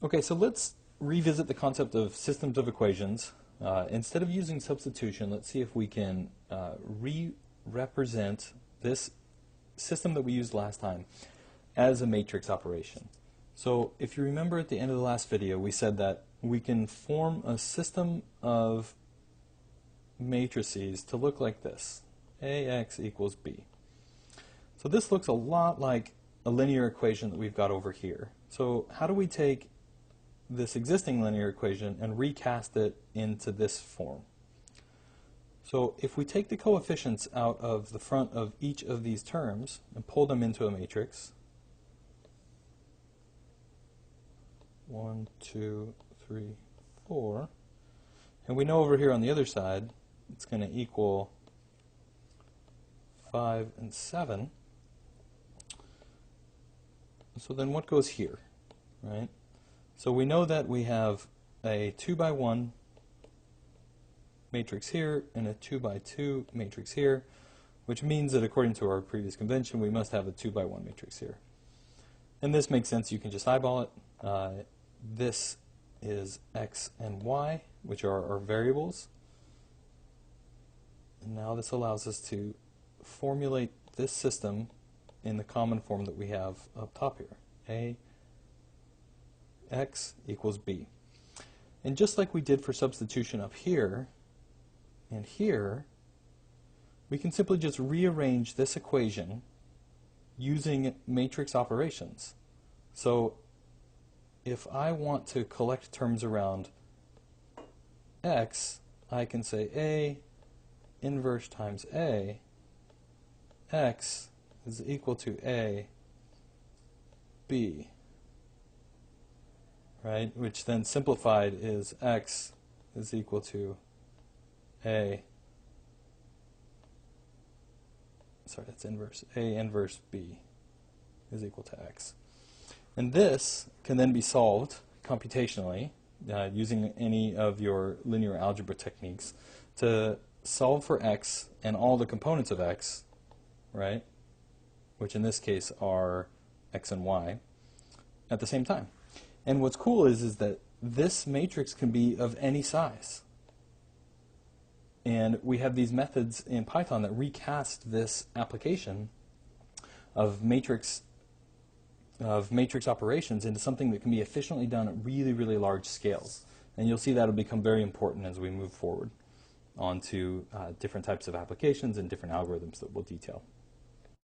Okay, so let's revisit the concept of systems of equations. Instead of using substitution, let's see if we can re-represent this system that we used last time as a matrix operation. So if you remember at the end of the last video, we said that we can form a system of matrices to look like this. AX equals B. So this looks a lot like a linear equation that we've got over here. So how do we take this existing linear equation and recast it into this form? So if we take the coefficients out of the front of each of these terms and pull them into a matrix, 1, 2, 3, 4, and we know over here on the other side it's going to equal 5 and 7. So then what goes here, right? So we know that we have a 2 by 1 matrix here and a 2 by 2 matrix here, which means that according to our previous convention we must have a 2 by 1 matrix here. And this makes sense, you can just eyeball it. This is x and y, which are our variables. And now this allows us to formulate this system in the common form that we have up top here. A x equals b. And just like we did for substitution up here and here, we can simply just rearrange this equation using matrix operations. So if I want to collect terms around x, I can say A inverse times A, x is equal to A, B, right? Which then simplified is x is equal to A, sorry, that's inverse, A inverse B is equal to x. And this can then be solved computationally using any of your linear algebra techniques to solve for x and all the components of x, right? Which in this case are x and y at the same time. And what's cool is that this matrix can be of any size. And we have these methods in Python that recast this application of matrix operations into something that can be efficiently done at really, really large scales. And you'll see that will become very important as we move forward onto different types of applications and different algorithms that we'll detail.